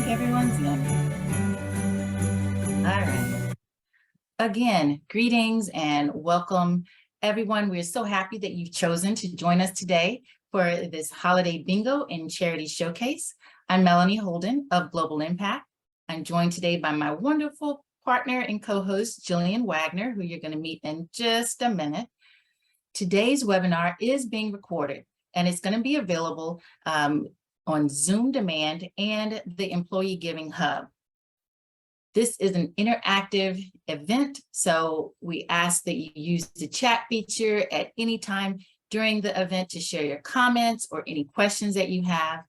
Everyone's in. All right. Again, greetings and welcome, everyone. We're so happy that you've chosen to join us today for this holiday bingo and charity showcase. I'm Melanie Holden of Global Impact. I'm joined today by my wonderful partner and co-host, Jillian Wagner, who you're going to meet in just a minute. Today's webinar is being recorded, and it's going to be available on Zoom Demand and the Employee Giving Hub. This is an interactive event, so we ask that you use the chat feature at any time during the event to share your comments or any questions that you have.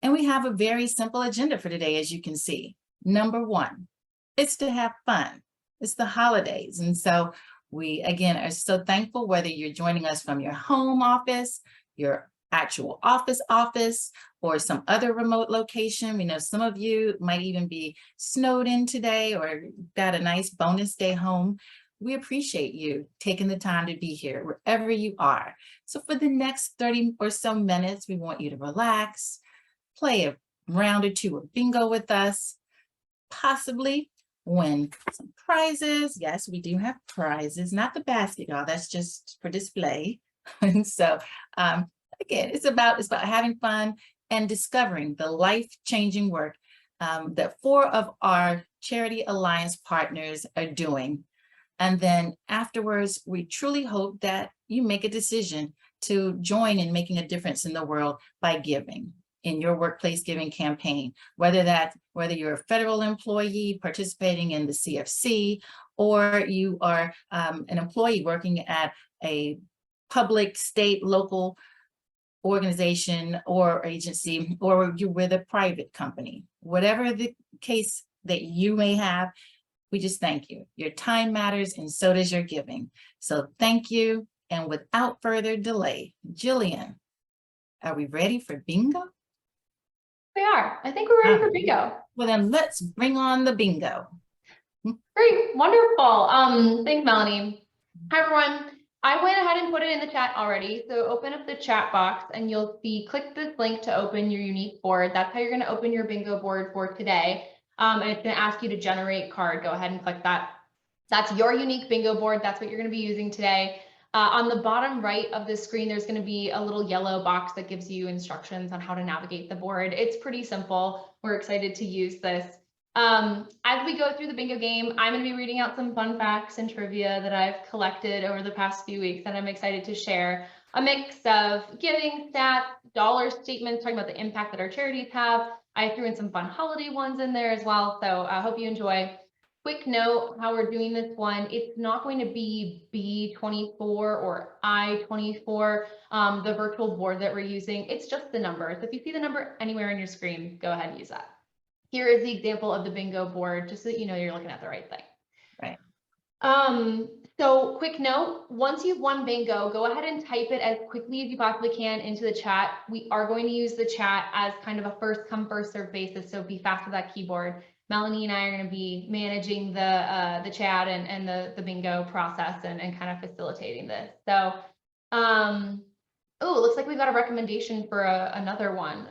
And we have a very simple agenda for today, as you can see. Number one, it's to have fun. It's the holidays. And so we, again, are so thankful whether you're joining us from your home office, your actual office, or some other remote location. We know some of you might even be snowed in today or got a nice bonus day home. We appreciate you taking the time to be here wherever you are. So for the next 30 or so minutes, we want you to relax, play a round or two of bingo with us, possibly win some prizes. Yes, we do have prizes, not the basket, y'all. That's just for display. And so again, it's about having fun and discovering the life-changing work that 4 of our Charity Alliance partners are doing. And then afterwards, we truly hope that you make a decision to join in making a difference in the world by giving in your workplace giving campaign, whether you're a federal employee participating in the CFC, or you are an employee working at a public, state, local organization or agency, or you're with a private company. Whatever the case that you may have, we just thank you. Your time matters, and so does your giving. So thank you. And without further delay, Jillian, are we ready for bingo? We are. I think we're ready for bingo. Well, then let's bring on the bingo. Great. Wonderful. Thanks, Melanie. Hi, everyone. I went ahead and put it in the chat already. So open up the chat box and you'll see, click this link to open your unique board. That's how you're going to open your bingo board for today. And it's going to ask you to generate card. Go ahead and click that. That's your unique bingo board. That's what you're going to be using today. On the bottom right of the screen, there's going to be a little yellow box that gives you instructions on how to navigate the board. It's pretty simple. We're excited to use this. As we go through the bingo game, I'm going to be reading out some fun facts and trivia that I've collected over the past few weeks that I'm excited to share. A mix of giving stats, dollar statements, talking about the impact that our charities have. I threw in some fun holiday ones in there as well. So I hope you enjoy. Quick note, how we're doing this one, it's not going to be B24 or I24, the virtual board that we're using. It's just the number. So if you see the number anywhere on your screen, go ahead and use that. Here is the example of the bingo board, just so that you know you're looking at the right thing. Right. So quick note, once you've won bingo, go ahead and type it as quickly as you possibly can into the chat. We are going to use the chat as kind of a first come, first serve basis. So be fast with that keyboard. Melanie and I are going to be managing the chat and the bingo process and kind of facilitating this. So, oh, it looks like we've got a recommendation for another one.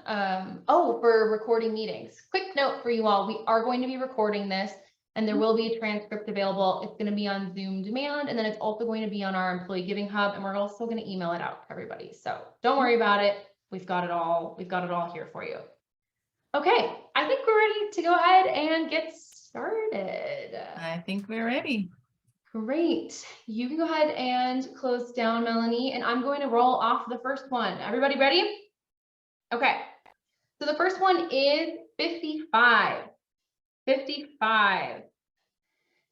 For recording meetings. Quick note for you all, we are going to be recording this and there will be a transcript available. It's going to be on Zoom Demand, and then it's also going to be on our Employee Giving Hub, and we're also going to email it out to everybody. So don't worry about it. We've got it all here for you. Okay, I think we're ready to go ahead and get started. I think we're ready. Great. You can go ahead and close down, Melanie, and I'm going to roll off the first one. Everybody ready? Okay. So the first one is 55. 55.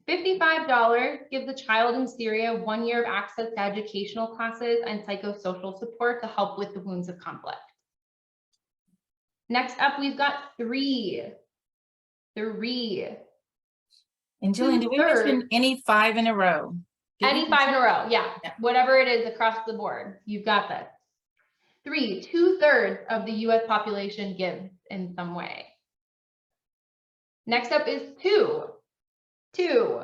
$55 gives a child in Syria 1 year of access to educational classes and psychosocial support to help with the wounds of conflict. Next up, we've got 3. 3. And Jillian, did we mention any 5 in a row? Any 5 in a row, yeah. Whatever it is across the board, you've got this. 3, 2/3 of the US population gives in some way. Next up is 2. 2.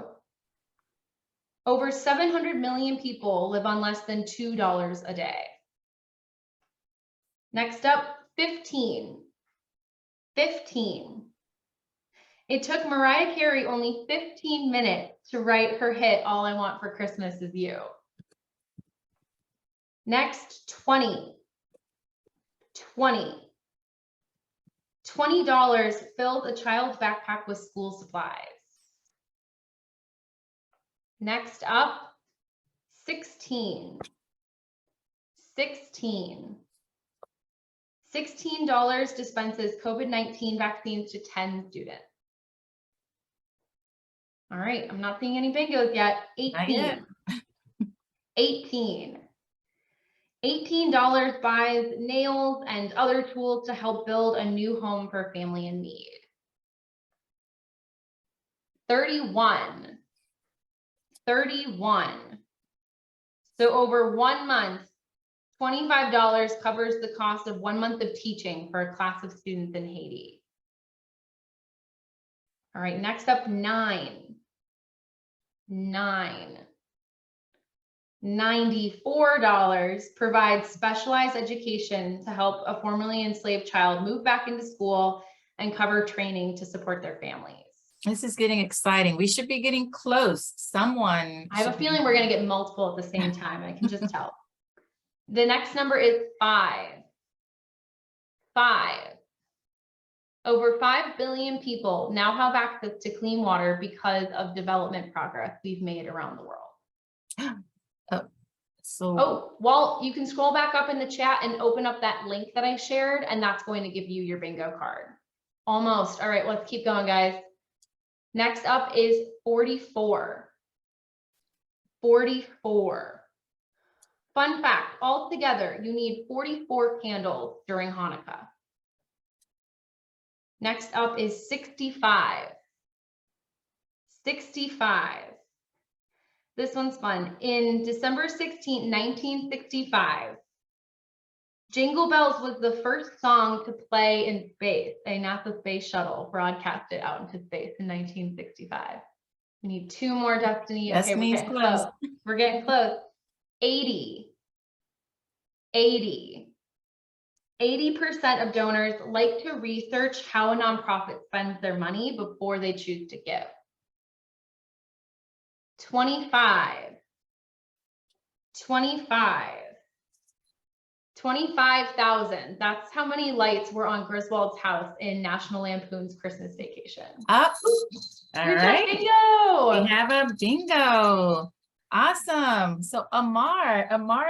Over 700 million people live on less than $2 a day. Next up, 15. 15. It took Mariah Carey only 15 minutes to write her hit, All I Want for Christmas Is You. Next, 20. $20 filled a child's backpack with school supplies. Next up, 16. $16 dispenses COVID-19 vaccines to 10 students. All right, I'm not seeing any bingos yet. 18. Not yet. $18 buys nails and other tools to help build a new home for a family in need. 31. So over 1 month, $25 covers the cost of 1 month of teaching for a class of students in Haiti. All right, next up, 9. $94 provides specialized education to help a formerly enslaved child move back into school and cover training to support their families. This is getting exciting. We should be getting close. Someone. I have a feeling we're going to get multiple at the same time. I can just tell. The next number is 5. Over 5 billion people now have access to clean water because of development progress we've made around the world. Well, you can scroll back up in the chat and open up that link that I shared, and that's going to give you your bingo card. Almost. All right, let's keep going, guys. Next up is 44. Fun fact, altogether, you need 44 candles during Hanukkah. Next up is 65. This one's fun. In December 16, 1965, Jingle Bells was the first song to play in space. A NASA space shuttle broadcasted out into space in 1965. We need 2 more, Destiny. Okay, we're getting close. We're getting close. 80% of donors like to research how a nonprofit spends their money before they choose to give. 25,000. That's how many lights were on Griswold's house in National Lampoon's Christmas Vacation. Up. All right. Bingo. We have a bingo. Awesome. So Amar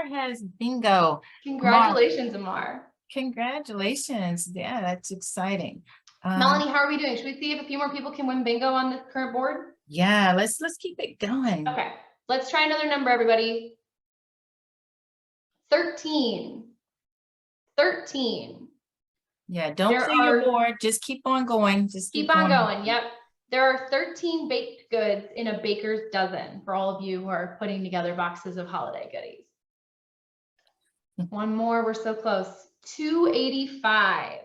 has bingo. Congratulations, Amar. Congratulations. Yeah, that's exciting. Melanie, how are we doing? Should we see if a few more people can win bingo on this current board? Yeah, let's keep it going. Okay, let's try another number, everybody. 13. Yeah, don't clear your board. Just keep on going. Just keep on going. Yep. There are 13 baked goods in a baker's dozen for all of you who are putting together boxes of holiday goodies. One more, we're so close. 285.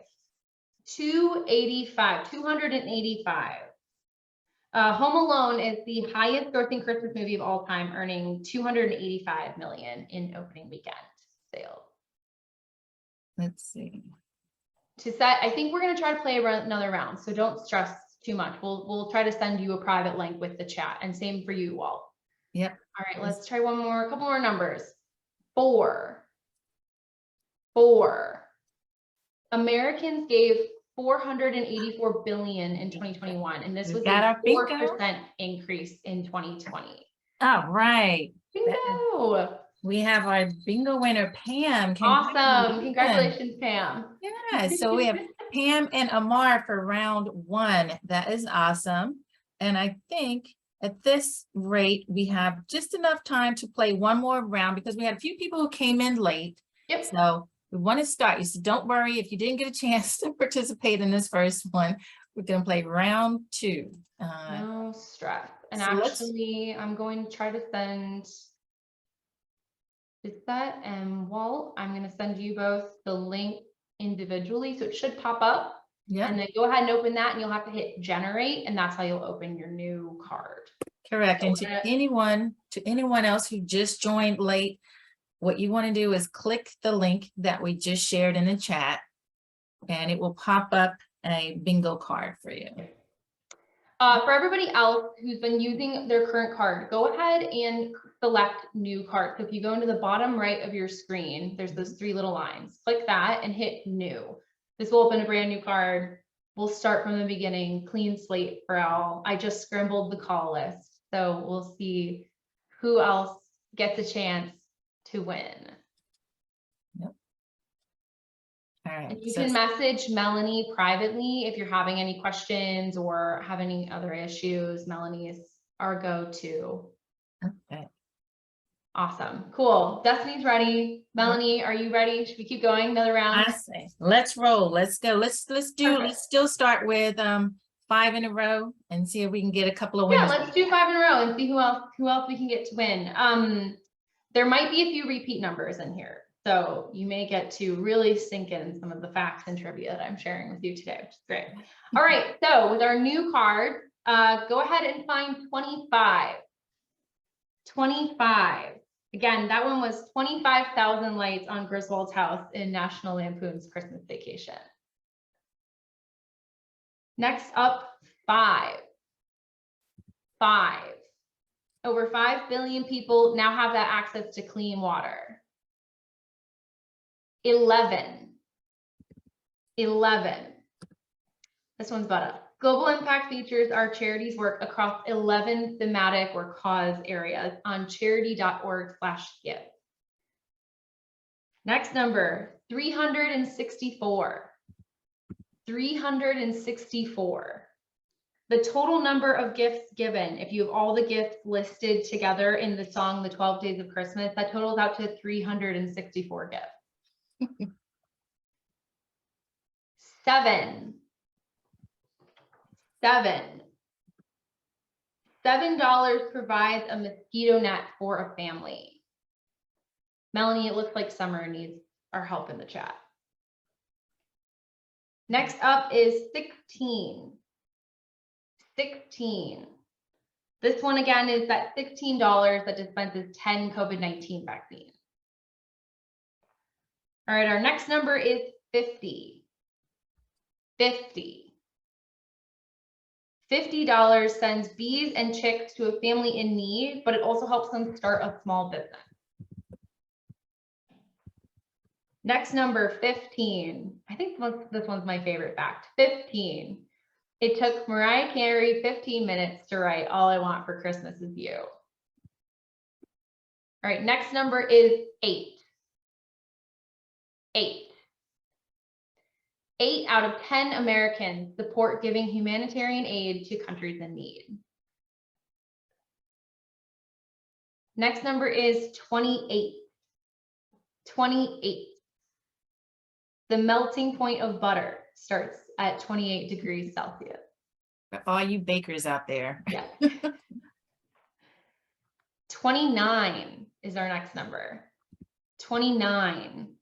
Home Alone is the highest grossing Christmas movie of all time, earning $285 million in opening weekend sales. Let's see. I think we're going to try to play another round, so don't stress too much. We'll try to send you a private link with the chat, and same for you, Walt. Yep. All right, let's try a couple more numbers. 4. Americans gave $484 billion in 2021, and this was a 4% increase in 2020. All right. Bingo. We have our bingo winner, Pam. Awesome. Congratulations, Pam. Yeah, so we have Pam and Amar for round 1. That is awesome. And I think at this rate, we have just enough time to play one more round because we had a few people who came in late. Yep. So we want to start. So don't worry if you didn't get a chance to participate in this first one. We're going to play round 2. No stress. And so actually, I'm going to try to send Lisette and Walt. I'm going to send you both the link individually, so it should pop up. Yeah. And then go ahead and open that, and you'll have to hit generate, and that's how you'll open your new card. Correct. So and to anyone else who just joined late, what you want to do is click the link that we just shared in the chat, and it will pop up a bingo card for you. For everybody else who's been using their current card, go ahead and select new card. So if you go into the bottom right of your screen, there's those 3 little lines. Click that and hit new. This will open a brand new card. We'll start from the beginning, clean slate for all. I just scrambled the call list. So we'll see who else gets a chance to win. All right. And you can message Melanie privately if you're having any questions or have any other issues. Melanie is our go-to. Okay. Awesome. Cool. Destiny's ready. Melanie, are you ready? Should we keep going another round? I say, let's roll. Let's go. Let's still start with 5 in a row and see if we can get a couple of winners. Yeah, let's do 5 in a row and see who else we can get to win. There might be a few repeat numbers in here. So you may get to really sink in some of the facts and trivia that I'm sharing with you today, which is great. All right, so with our new card, go ahead and find 25. 25. Again, that one was 25,000 lights on Griswold's house in National Lampoon's Christmas Vacation. Next up, 5. 5. Over 5 billion people now have that access to clean water. 11. 11. This one's better. Global impact features our charities work across 11 thematic or cause areas on charity.org/give. Next number, 364. 364. The total number of gifts given, if you have all the gifts listed together in the song, The 12 Days of Christmas, that totals out to 364 gifts. 7. $7 provides a mosquito net for a family. Melanie, it looks like Summer needs our help in the chat. Next up is 16. 16. This one again is that $16 that dispenses 10 COVID-19 vaccines. All right, our next number is 50. 50. $50 sends bees and chicks to a family in need, but it also helps them start a small business. Next number, 15. I think this one's my favorite fact. 15. It took Mariah Carey 15 minutes to write All I Want for Christmas Is You. All right, next number is 8. 8. 8 out of 10 Americans support giving humanitarian aid to countries in need. Next number is 28. 28. The melting point of butter starts at 28 degrees Celsius. For all you bakers out there. Yeah. 29 is our next number. 29.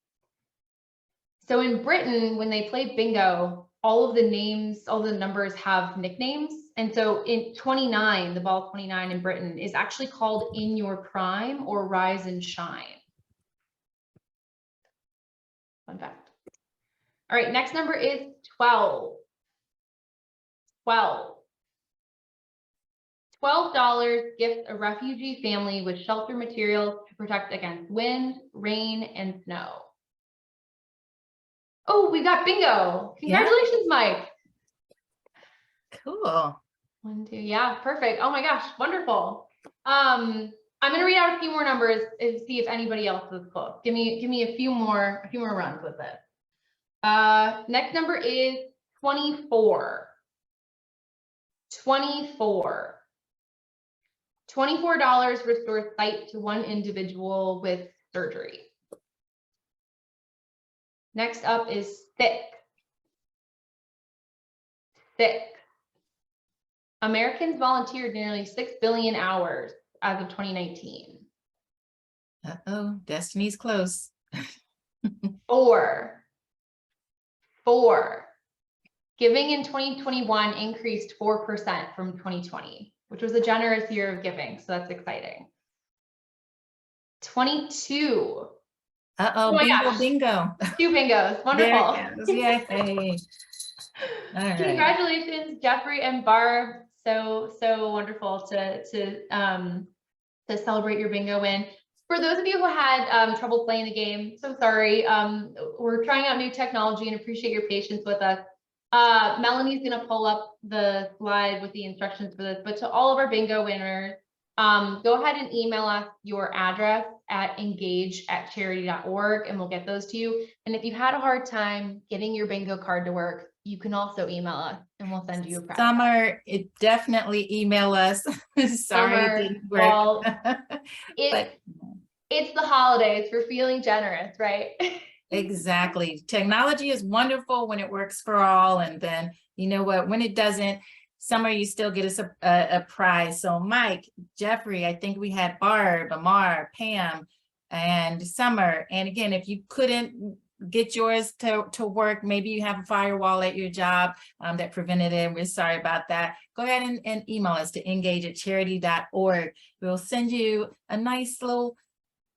So in Britain, when they play bingo, all of the names, all the numbers have nicknames. And so in 29, the ball 29 in Britain is actually called In Your Prime or Rise and Shine. Fun fact. All right, next number is 12. 12. $12 gifts a refugee family with shelter materials to protect against wind, rain, and snow. Oh, we got bingo. Congratulations, yeah. Mike. Cool. 1, 2, yeah, perfect. Oh my gosh, wonderful. I'm gonna read out a few more numbers and see if anybody else is close. Give me a few more runs with it. Next number is 24. 24. $24 restores sight to one individual with surgery. Next up is sick. Sick. Americans volunteered nearly 6 billion hours as of 2019. Uh-oh, Destiny's close. 4. Giving in 2021 increased 4% from 2020, which was a generous year of giving, so that's exciting. 22. Uh-oh, bingo. 2 bingos, wonderful. Yay. All right. Congratulations, Jeffrey and Barb. So wonderful to celebrate your bingo win. For those of you who had trouble playing the game, so sorry. We're trying out new technology and appreciate your patience with us. Melanie's going to pull up the slide with the instructions for this, but to all of our bingo winners, go ahead and email us your address at engage@charity.org and we'll get those to you. And if you had a hard time getting your bingo card to work, you can also email us and we'll send you a prize. Summer, it definitely email us. Sorry, it didn't work. Well, it's the holidays. We're feeling generous, right? Exactly. Technology is wonderful when it works for all. And then, you know what, when it doesn't, Summer, you still get us a prize. So Mike, Jeffrey, I think we had Barb, Amar, Pam, and Summer. And again, if you couldn't get yours to work, maybe you have a firewall at your job that prevented it. We're sorry about that. Go ahead and email us to engage@charity.org. We'll send you a nice little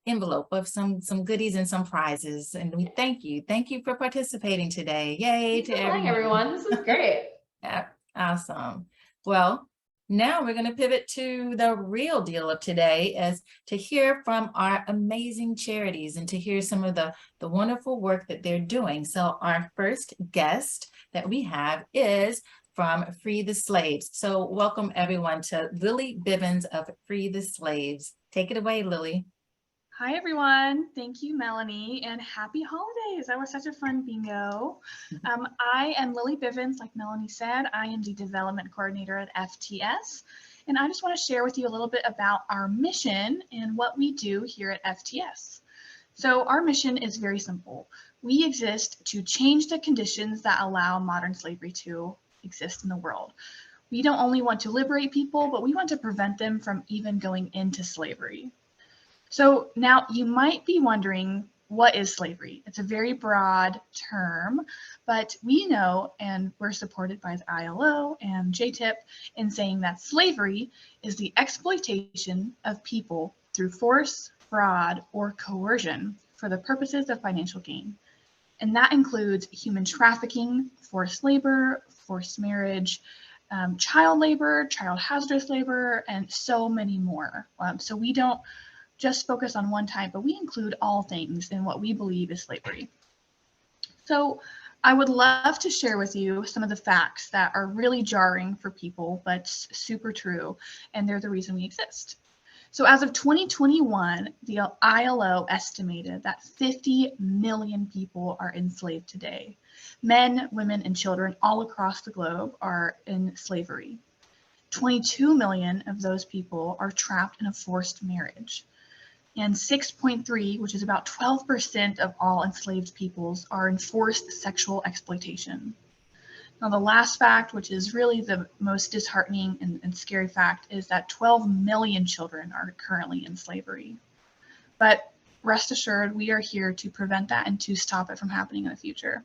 envelope of some goodies and some prizes. And we thank you. Thank you for participating today. Yay to everyone. This is great. Yeah, awesome. Well, now we're going to pivot to the real deal of today, as to hear from our amazing charities and to hear some of the wonderful work that they're doing. So our first guest that we have is from Free the Slaves. So welcome everyone to Lily Bivens of Free the Slaves. Take it away, Lily. Hi, everyone. Thank you, Melanie, and happy holidays. That was such a fun bingo. I am Lily Bivens, like Melanie said. I am the development coordinator at FTS, and I just want to share with you a little bit about our mission and what we do here at FTS. So our mission is very simple. We exist to change the conditions that allow modern slavery to exist in the world. We don't only want to liberate people, but we want to prevent them from even going into slavery. So now you might be wondering, what is slavery? It's a very broad term, but we know, and we're supported by the ILO and JTIP in saying that slavery is the exploitation of people through force, fraud, or coercion for the purposes of financial gain. And that includes human trafficking, forced labor, forced marriage, child labor, child hazardous labor, and so many more. So we don't just focus on one type, but we include all things in what we believe is slavery. So I would love to share with you some of the facts that are really jarring for people, but super true, and they're the reason we exist. So as of 2021, the ILO estimated that 50 million people are enslaved today. Men, women, and children all across the globe are in slavery. 22 million of those people are trapped in a forced marriage. And 6.3, which is about 12% of all enslaved peoples, are in forced sexual exploitation. Now, the last fact, which is really the most disheartening and scary fact, is that 12 million children are currently in slavery. But rest assured, we are here to prevent that and to stop it from happening in the future.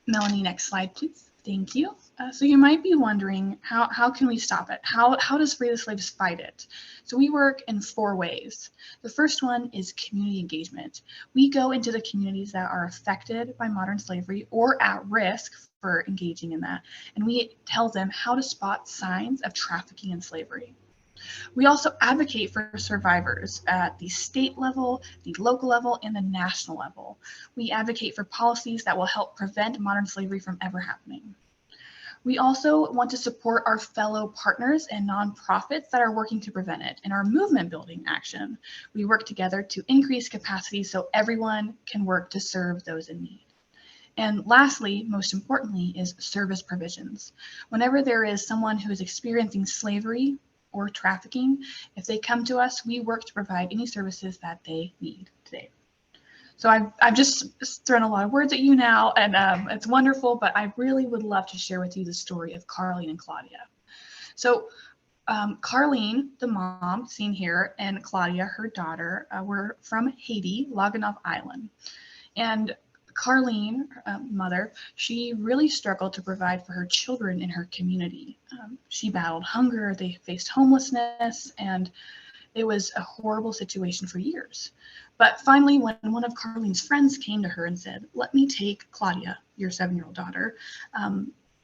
Melanie, next slide, please. Thank you. So you might be wondering, how can we stop it? How does Free the Slaves fight it? So we work in 4 ways. The first one is community engagement. We go into the communities that are affected by modern slavery or at risk for engaging in that, and we tell them how to spot signs of trafficking and slavery. We also advocate for survivors at the state level, the local level, and the national level. We advocate for policies that will help prevent modern slavery from ever happening. We also want to support our fellow partners and nonprofits that are working to prevent it in our movement building action. We work together to increase capacity so everyone can work to serve those in need. And lastly, most importantly, is service provisions. Whenever there is someone who is experiencing slavery or trafficking, if they come to us, we work to provide any services that they need today. So I've just thrown a lot of words at you now, and it's wonderful, but I really would love to share with you the story of Carlene and Claudia. So Carlene, the mom seen here, and Claudia, her daughter, were from Haiti, Laganoff Island. And Carlene, mother, she really struggled to provide for her children in her community. She battled hunger, they faced homelessness, and it was a horrible situation for years. But finally, when one of Carlene's friends came to her and said, "Let me take Claudia, your 7-year-old daughter,"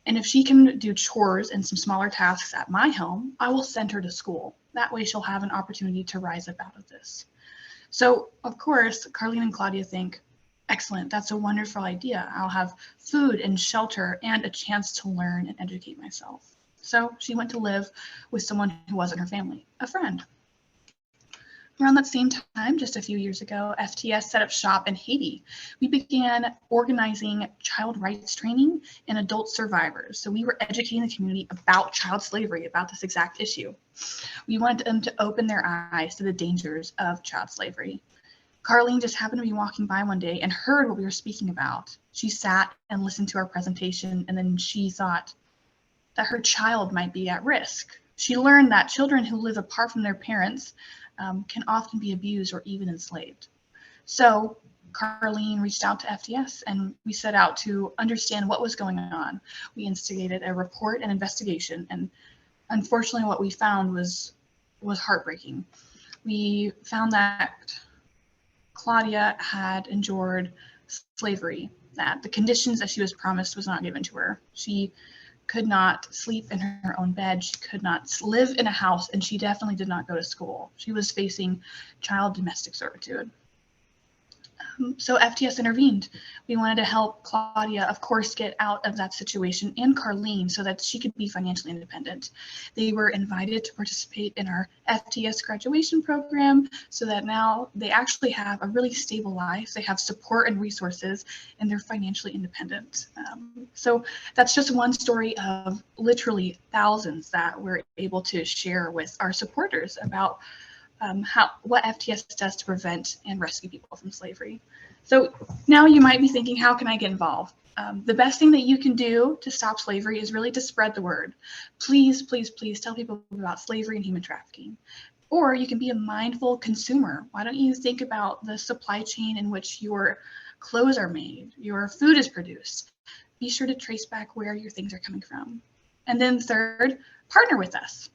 And if she can do chores and some smaller tasks at my home, I will send her to school. That way she'll have an opportunity to rise up out of this. So of course, Carlene and Claudia think, excellent, that's a wonderful idea. I'll have food and shelter and a chance to learn and educate myself. So she went to live with someone who wasn't her family, a friend. Around that same time, just a few years ago, FTS set up shop in Haiti. We began organizing child rights training and adult survivors. So we were educating the community about child slavery, about this exact issue. We wanted them to open their eyes to the dangers of child slavery. Carlene just happened to be walking by one day and heard what we were speaking about. She sat and listened to our presentation, and then she thought that her child might be at risk. She learned that children who live apart from their parents can often be abused or even enslaved. So Carlene reached out to FTS and we set out to understand what was going on. We instigated a report and investigation, and unfortunately what we found was heartbreaking. We found that Claudia had endured slavery, that the conditions that she was promised was not given to her. She could not sleep in her own bed. She could not live in a house, and she definitely did not go to school. She was facing child domestic servitude. So FTS intervened. We wanted to help Claudia, of course, get out of that situation, and Carlene, so that she could be financially independent. They were invited to participate in our FTS graduation program, so that now they actually have a really stable life. They have support and resources, and they're financially independent. So that's just one story of literally thousands that we're able to share with our supporters about what FTS does to prevent and rescue people from slavery. So now you might be thinking, how can I get involved? The best thing that you can do to stop slavery is really to spread the word. Please, please, please tell people about slavery and human trafficking. Or you can be a mindful consumer. Why don't you think about the supply chain in which your clothes are made, your food is produced? Be sure to trace back where your things are coming from. And then third, partner with us.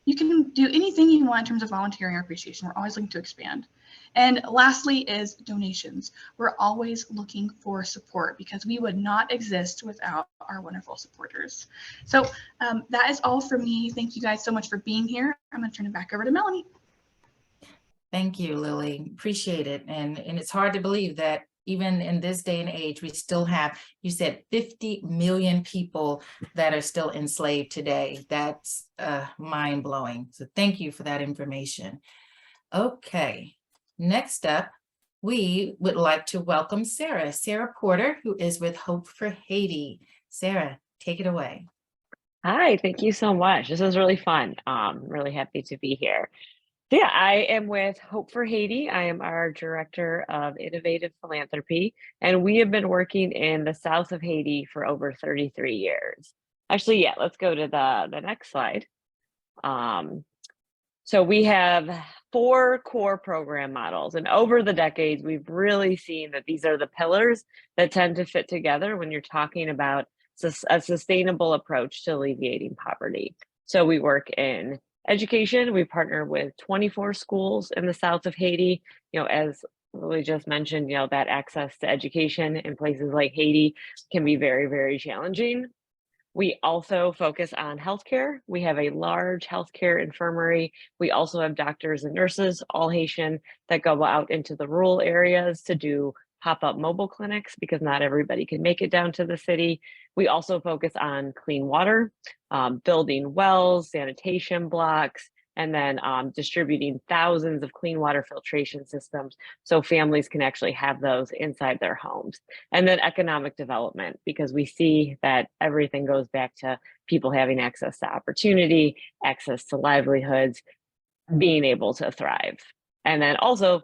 You can do anything you want in terms of volunteering or appreciation. We're always looking to expand. And lastly is donations. We're always looking for support because we would not exist without our wonderful supporters. So that is all for me. Thank you guys so much for being here. I'm going to turn it back over to Melanie. Thank you, Lily. Appreciate it. And it's hard to believe that even in this day and age, we still have, you said 50 million people that are still enslaved today. That's mind blowing. So thank you for that information. Okay, next up, we would like to welcome Sarah Porter, who is with Hope for Haiti. Sarah, take it away. Hi, thank you so much. This was really fun. Really happy to be here. So yeah, I am with Hope for Haiti. I am our Director of Innovative Philanthropy, and we have been working in the south of Haiti for over 33 years. Actually, yeah, let's go to the next slide. So we have 4 core program models, and over the decades, we've really seen that these are the pillars that tend to fit together when you're talking about a sustainable approach to alleviating poverty. So we work in education. We partner with 24 schools in the south of Haiti. As Lily just mentioned, that access to education in places like Haiti can be very, very challenging. We also focus on healthcare. We have a large healthcare infirmary. We also have doctors and nurses, all Haitian, that go out into the rural areas to do pop-up mobile clinics because not everybody can make it down to the city. We also focus on clean water, building wells, sanitation blocks, and then distributing thousands of clean water filtration systems so families can actually have those inside their homes. And then economic development, because we see that everything goes back to people having access to opportunity, access to livelihoods, being able to thrive. And then also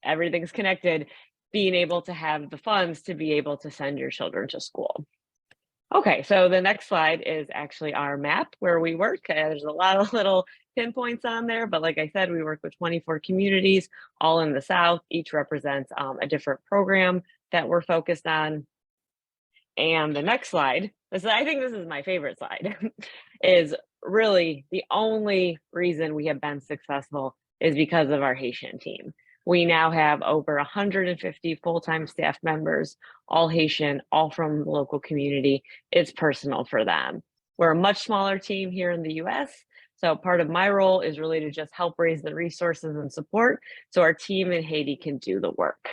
everything's connected, being able to have the funds to be able to send your children to school. Okay, so the next slide is actually our map where we work. There's a lot of little pinpoints on there, but like I said, we work with 24 communities, all in the South. Each represents a different program that we're focused on. And the next slide, I think this is my favorite slide, is really the only reason we have been successful is because of our Haitian team. We now have over 150 full-time staff members, all Haitian, all from the local community. It's personal for them. We're a much smaller team here in the US, so part of my role is really to just help raise the resources and support so our team in Haiti can do the work.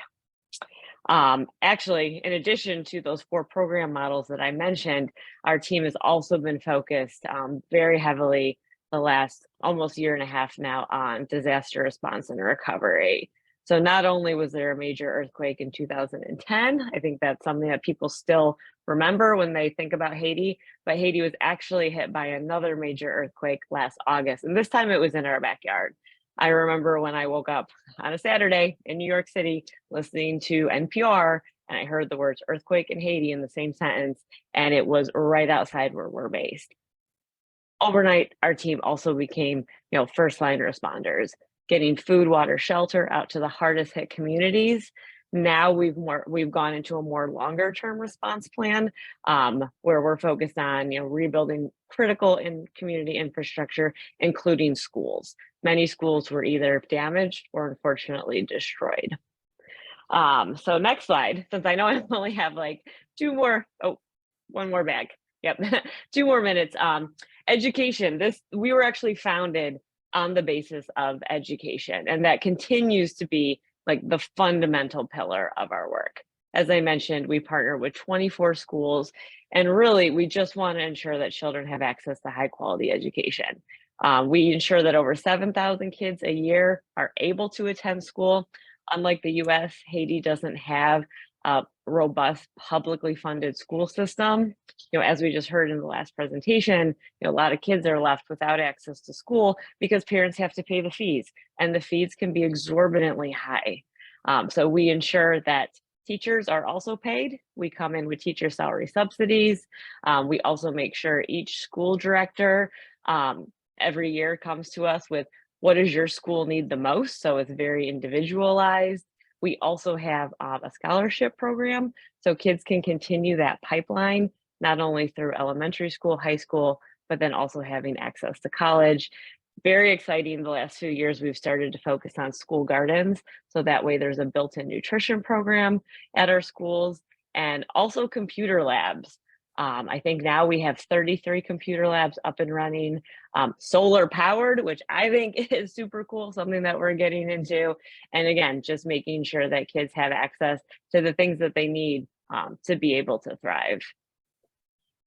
Actually, in addition to those 4 program models that I mentioned, our team has also been focused very heavily the last almost year and a half now on disaster response and recovery. So not only was there a major earthquake in 2010, I think that's something that people still remember when they think about Haiti, but Haiti was actually hit by another major earthquake last August, and this time it was in our backyard. I remember when I woke up on a Saturday in New York City listening to NPR, and I heard the words earthquake in Haiti in the same sentence, and it was right outside where we're based. Overnight, our team also became, first line responders, getting food, water, shelter out to the hardest hit communities. Now we've gone into a more longer term response plan where we're focused on rebuilding critical community infrastructure, including schools. Many schools were either damaged or unfortunately destroyed. So next slide, since I know I only have like one more bag. Yep, 2 more minutes. Education. We were actually founded on the basis of education, and that continues to be like the fundamental pillar of our work. As I mentioned, we partner with 24 schools, and really we just want to ensure that children have access to high quality education. We ensure that over 7,000 kids a year are able to attend school. Unlike the US, Haiti doesn't have a robust publicly funded school system. As we just heard in the last presentation, a lot of kids are left without access to school because parents have to pay the fees, and the fees can be exorbitantly high. So we ensure that teachers are also paid. We come in with teacher salary subsidies. We also make sure each school director every year comes to us with what does your school need the most? So it's very individualized. We also have a scholarship program, so kids can continue that pipeline, not only through elementary school, high school, but then also having access to college. Very exciting. The last few years, we've started to focus on school gardens. So that way there's a built-in nutrition program at our schools, and also computer labs. I think now we have 33 computer labs up and running, solar powered, which I think is super cool, something that we're getting into. And again, just making sure that kids have access to the things that they need to be able to thrive.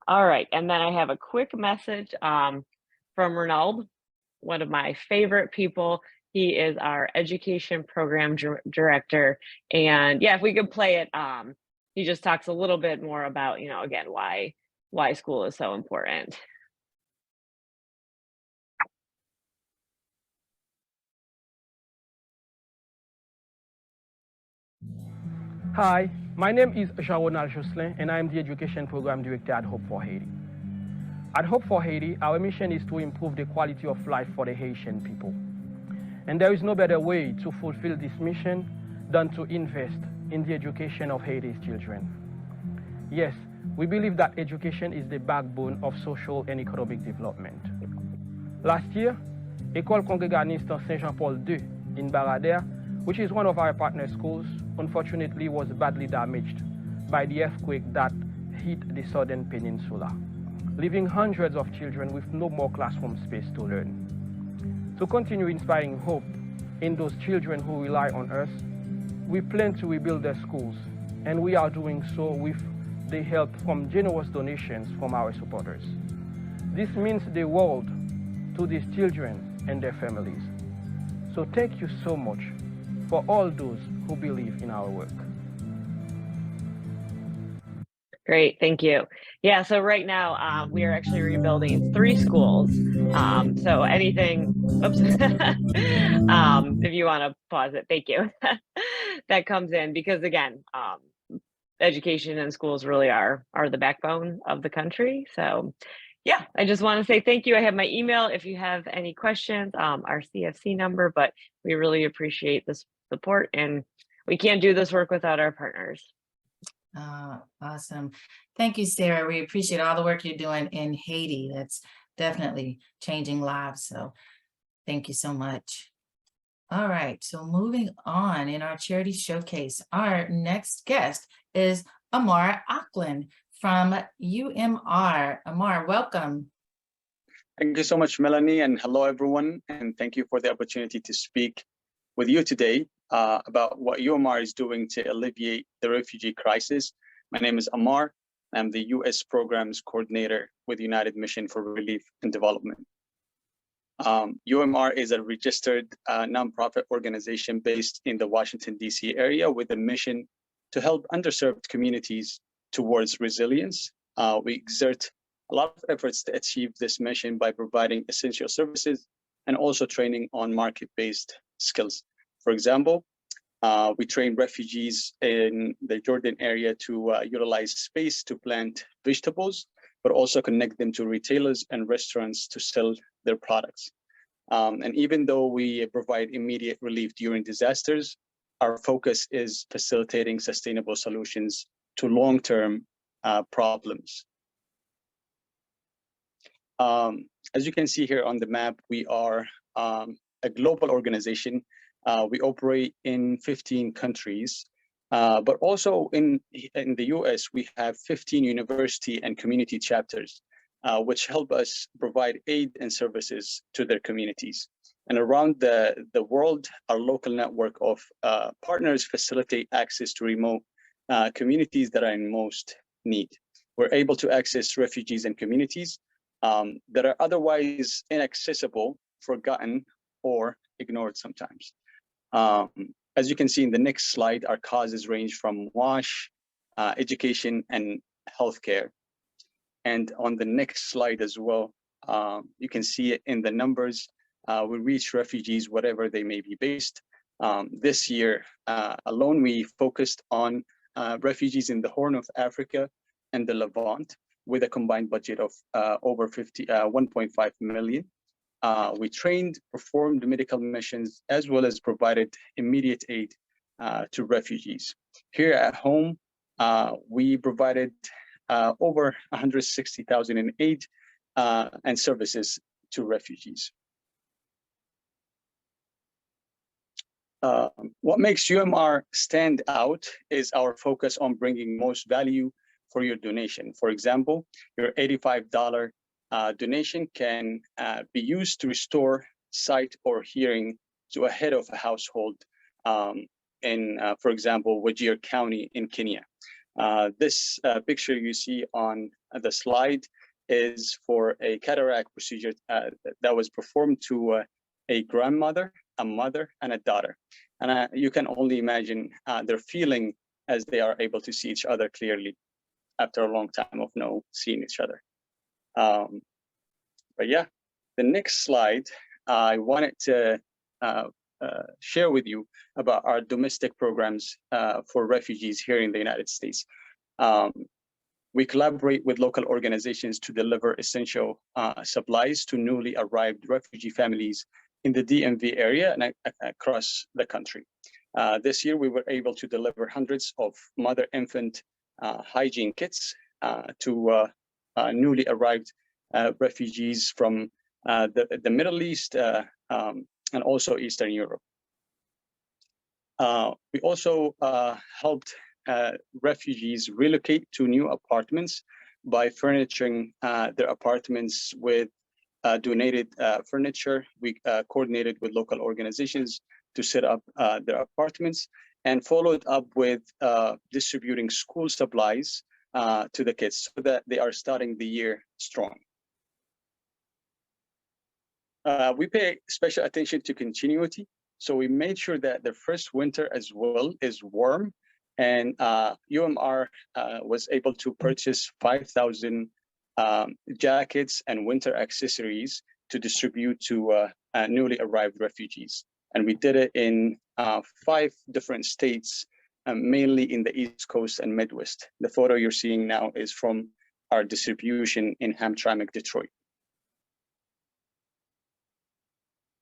All right, and then I have a quick message from Ronald, one of my favorite people. He is our education program director. And yeah, if we could play it, he just talks a little bit more about, again, why school is so important. Hi, my name is Jean-Ronald Jocelyn, and I am the Education Program Director at Hope for Haiti. At Hope for Haiti, our mission is to improve the quality of life for the Haitian people. And there is no better way to fulfill this mission than to invest in the education of Haiti's children. Yes, we believe that education is the backbone of social and economic development. Last year, École Congréganiste Saint-Jean-Paul II in Baradère, which is one of our partner schools, unfortunately was badly damaged by the earthquake that hit the southern peninsula, leaving hundreds of children with no more classroom space to learn. To continue inspiring hope in those children who rely on us, we plan to rebuild their schools, and we are doing so with the help from generous donations from our supporters. This means the world to these children and their families. So thank you so much for all those who believe in our work. Great, thank you. Yeah, so right now we are actually rebuilding 3 schools. So anything, oops, if you want to pause it, thank you. That comes in because again, education and schools really are the backbone of the country. So yeah, I just want to say thank you. I have my email if you have any questions, our CFC number, but we really appreciate the support, and we can't do this work without our partners. Awesome. Thank you, Sarah. We appreciate all the work you're doing in Haiti. That's definitely changing lives. So thank you so much. All right, so moving on in our charity showcase, our next guest is Amar Ackland from UMR. Amar, welcome. Thank you so much, Melanie, and hello, everyone. And thank you for the opportunity to speak with you today about what UMR is doing to alleviate the refugee crisis. My name is Amar. I'm the U.S. Programs Coordinator with United Mission for Relief and Development. UMR is a registered nonprofit organization based in the Washington, D.C. area with a mission to help underserved communities towards resilience. We exert a lot of efforts to achieve this mission by providing essential services and also training on market-based skills. For example, we train refugees in the Jordan area to utilize space to plant vegetables, but also connect them to retailers and restaurants to sell their products. And even though we provide immediate relief during disasters, our focus is facilitating sustainable solutions to long-term problems. As you can see here on the map, we are a global organization. We operate in 15 countries, but also in the US, we have 15 university and community chapters, which help us provide aid and services to their communities. And around the world, our local network of partners facilitate access to remote communities that are in most need. We're able to access refugees and communities that are otherwise inaccessible, forgotten, or ignored sometimes. As you can see in the next slide, our causes range from WASH, education, and healthcare. And on the next slide as well, you can see it in the numbers. We reach refugees wherever they may be based. This year alone, we focused on refugees in the Horn of Africa and the Levant, with a combined budget of over 1.5 million. We trained, performed medical missions, as well as provided immediate aid to refugees. Here at home, we provided over 160,000 in aid and services to refugees. What makes UMR stand out is our focus on bringing most value for your donation. For example, your $85 donation can be used to restore sight or hearing to a head of a household in, for example, Wajir County in Kenya. This picture you see on the slide is for a cataract procedure that was performed to a grandmother, a mother, and a daughter. And you can only imagine their feeling as they are able to see each other clearly after a long time of no seeing each other. But yeah, the next slide, I wanted to share with you about our domestic programs for refugees here in the United States. We collaborate with local organizations to deliver essential supplies to newly arrived refugee families in the DMV area and across the country. This year, we were able to deliver hundreds of mother-infant hygiene kits to newly arrived refugees from the Middle East and also Eastern Europe. We also helped refugees relocate to new apartments by furnishing their apartments with donated furniture. We coordinated with local organizations to set up their apartments and followed up with distributing school supplies to the kids so that they are starting the year strong. We pay special attention to continuity. So we made sure that the first winter as well is warm, and UMR was able to purchase 5,000 jackets and winter accessories to distribute to newly arrived refugees. And we did it in 5 different states, mainly in the East Coast and Midwest. The photo you're seeing now is from our distribution in Hamtramck, Detroit.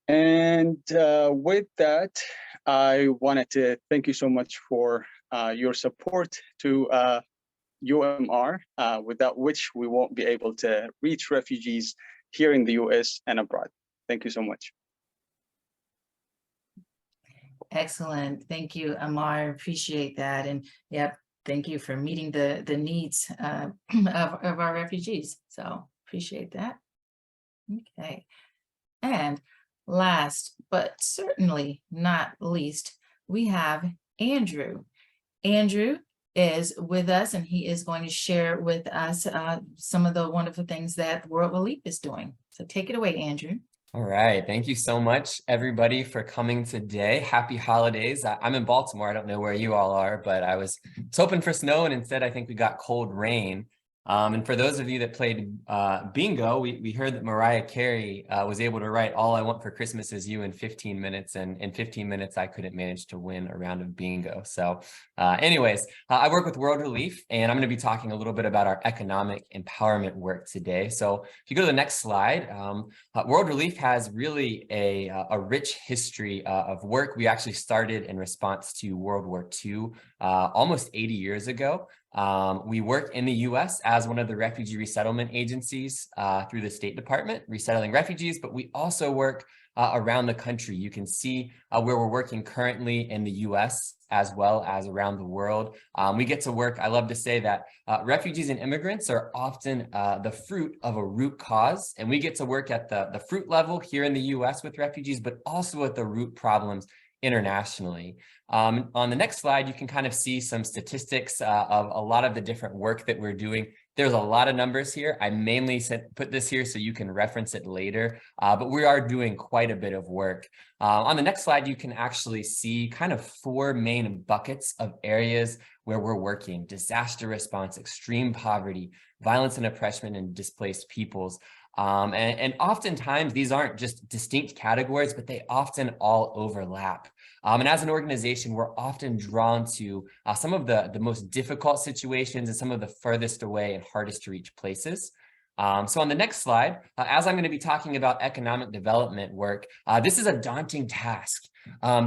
And with that, I wanted to thank you so much for your support to UMR, without which we won't be able to reach refugees here in the US and abroad. Thank you so much. Excellent. Thank you, Amar. Appreciate that. And yep, thank you for meeting the needs of our refugees. So appreciate that. Okay. And last, but certainly not least, we have Andrew. Andrew is with us, and he is going to share with us some of the wonderful things that World Relief is doing. So take it away, Andrew. All right. Thank you so much, everybody, for coming today. Happy holidays. I'm in Baltimore. I don't know where you all are, but I was hoping for snow, and instead I think we got cold rain. And for those of you that played bingo, we heard that Mariah Carey was able to write All I Want for Christmas Is You in 15 minutes. And in 15 minutes, I couldn't manage to win a round of bingo. So anyways, I work with World Relief, and I'm going to be talking a little bit about our economic empowerment work today. So if you go to the next slide, World Relief has really a rich history of work. We actually started in response to World War II almost 80 years ago. We work in the U.S. as one of the refugee resettlement agencies through the State Department, resettling refugees, but we also work around the country. You can see where we're working currently in the U.S. as well as around the world. We get to work, I love to say that refugees and immigrants are often the fruit of a root cause, and we get to work at the fruit level here in the U.S. with refugees, but also at the root problems internationally. On the next slide, you can kind of see some statistics of a lot of the different work that we're doing. There's a lot of numbers here. I mainly put this here so you can reference it later, but we are doing quite a bit of work. On the next slide, you can actually see kind of 4 main buckets of areas where we're working: disaster response, extreme poverty, violence and oppression, and displaced peoples. And oftentimes these aren't just distinct categories, but they often all overlap. And as an organization, we're often drawn to some of the most difficult situations and some of the furthest away and hardest to reach places. So on the next slide, as I'm going to be talking about economic development work, this is a daunting task.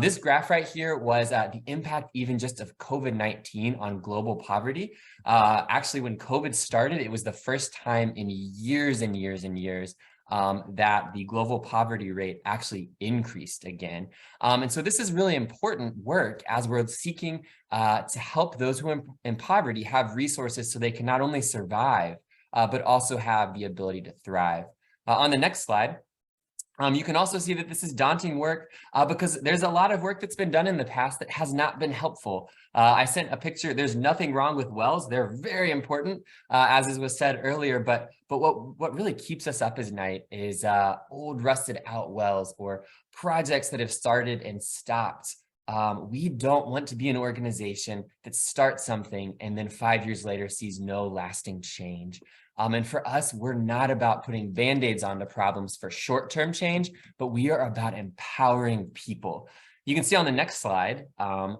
This graph right here was the impact even just of COVID-19 on global poverty. Actually, when COVID started, it was the first time in years and years and years that the global poverty rate actually increased again. And so this is really important work as we're seeking to help those who are in poverty have resources so they can not only survive, but also have the ability to thrive. On the next slide, you can also see that this is daunting work because there's a lot of work that's been done in the past that has not been helpful. I sent a picture. There's nothing wrong with wells. They're very important, as was said earlier, but what really keeps us up at night is old rusted out wells or projects that have started and stopped. We don't want to be an organization that starts something and then 5 years later sees no lasting change. And for us, we're not about putting Band-Aids on the problems for short-term change, but we are about empowering people. You can see on the next slide that,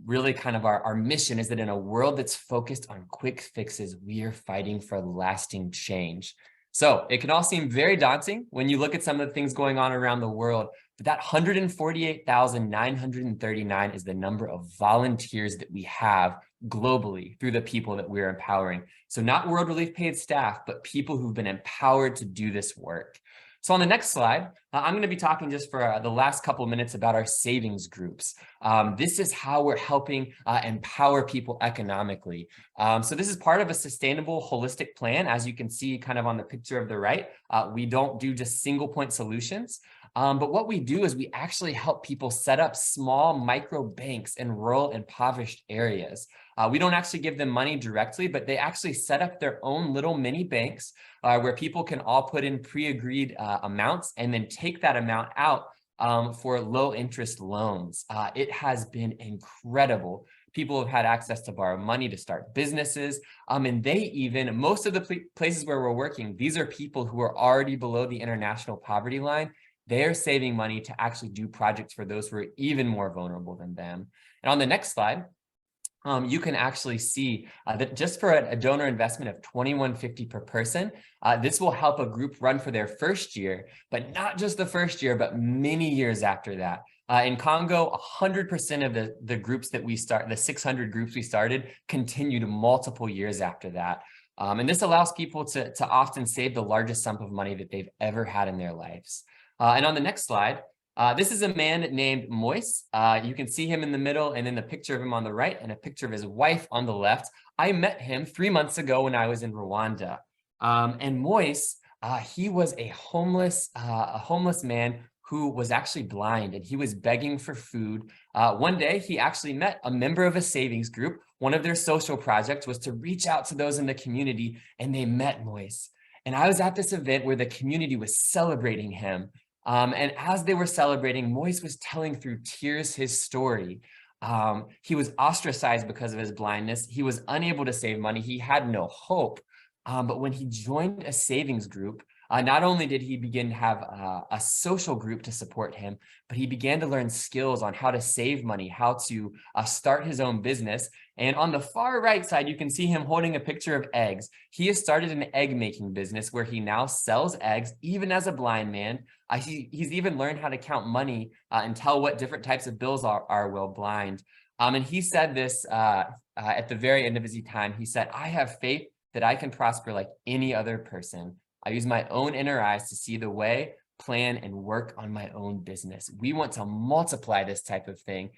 really kind of our mission is that in a world that's focused on quick fixes, we are fighting for lasting change. So it can all seem very daunting when you look at some of the things going on around the world, but that 148,939 is the number of volunteers that we have globally through the people that we're empowering. So not World Relief paid staff, but people who've been empowered to do this work. So on the next slide, I'm going to be talking just for the last couple of minutes about our savings groups. This is how we're helping empower people economically. So this is part of a sustainable, holistic plan. As you can see kind of on the picture of the right, we don't do just single point solutions. But what we do is we actually help people set up small micro banks in rural impoverished areas. We don't actually give them money directly, but they actually set up their own little mini banks where people can all put in pre-agreed amounts and then take that amount out for low interest loans. It has been incredible. People have had access to borrow money to start businesses. And they even, most of the places where we're working, these are people who are already below the international poverty line. They're saving money to actually do projects for those who are even more vulnerable than them. And on the next slide, you can actually see that just for a donor investment of $21.50 per person, this will help a group run for their first year, but not just the first year, but many years after that. In Congo, 100% of the groups that we start, the 600 groups we started, continued multiple years after that. And this allows people to often save the largest sum of money that they've ever had in their lives. And on the next slide, This is a man named Moise. You can see him in the middle, and then the picture of him on the right and a picture of his wife on the left. I met him 3 months ago when I was in Rwanda. And Moise, he was a homeless man who was actually blind, and he was begging for food. One day, he actually met a member of a savings group. One of their social projects was to reach out to those in the community, and they met Moise. And I was at this event where the community was celebrating him. And as they were celebrating, Moise was telling through tears his story. He was ostracized because of his blindness. He was unable to save money. He had no hope. But when he joined a savings group, not only did he begin to have a social group to support him, but he began to learn skills on how to save money, how to start his own business. And on the far right side, you can see him holding a picture of eggs. He has started an egg making business where he now sells eggs, even as a blind man. He's even learned how to count money and tell what different types of bills are while blind. And he said this at the very end of his time. He said, "I have faith that I can prosper like any other person. I use my own inner eyes to see the way, plan, and work on my own business." We want to multiply this type of thing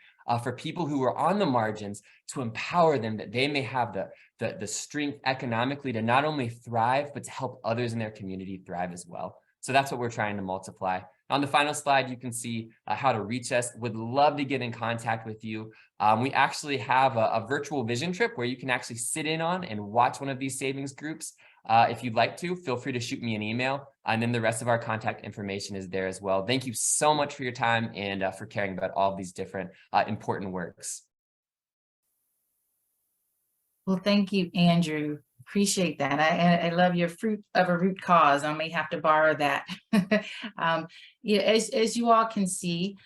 for people who are on the margins, to empower them that they may have the strength economically to not only thrive, but to help others in their community thrive as well. So that's what we're trying to multiply. On the final slide, you can see how to reach us. Would love to get in contact with you. We actually have a virtual vision trip where you can actually sit in on and watch one of these savings groups. If you'd like to, feel free to shoot me an email, and then the rest of our contact information is there as well. Thank you so much for your time and for caring about all of these different important works. Well, thank you, Andrew. Appreciate that. I love your fruit of a root cause. I may have to borrow that. Yeah, as you all can see,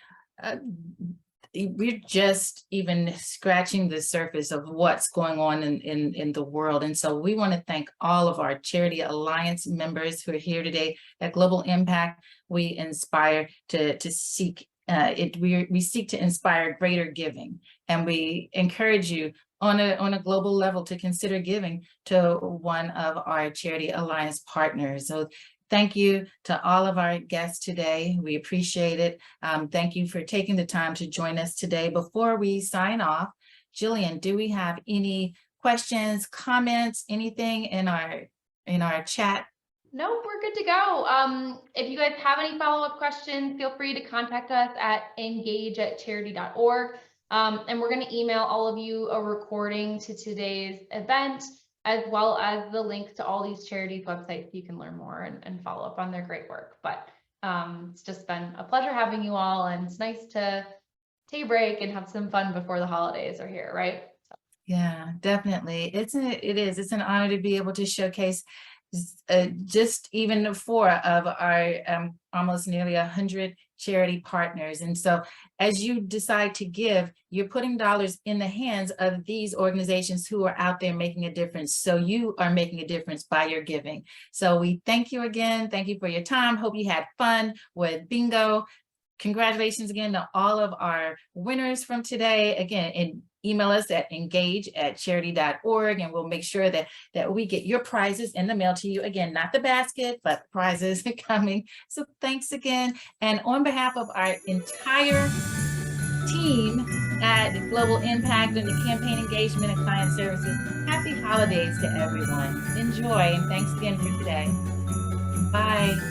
we're just even scratching the surface of what's going on in the world. And so we want to thank all of our Charity Alliance members who are here today. At Global Impact, we inspire to seek we seek to inspire greater giving, and we encourage you on a global level to consider giving to one of our Charity Alliance partners. So thank you to all of our guests today. We appreciate it. Thank you for taking the time to join us today. Before we sign off, Jillian, do we have any questions, comments, anything in our chat? No, we're good to go. If you guys have any follow-up questions, feel free to contact us at engage@charity.org. And we're going to email all of you a recording to today's event, as well as the link to all these charities' websites so you can learn more and follow up on their great work. But it's just been a pleasure having you all, and it's nice to take a break and have some fun before the holidays are here, right? So. Yeah, definitely. It's an honor to be able to showcase just even 4 of our almost nearly 100 charity partners. And so as you decide to give, you're putting dollars in the hands of these organizations who are out there making a difference. So you are making a difference by your giving. So we thank you again. Thank you for your time. Hope you had fun with bingo. Congratulations again to all of our winners from today. Again, and email us at engage@charity.org, and we'll make sure that we get your prizes in the mail to you. Again, not the basket, but prizes coming. So thanks again. And on behalf of our entire team at Global Impact and the Campaign Engagement and Client Services, happy holidays to everyone. Enjoy, and thanks again for today. Bye.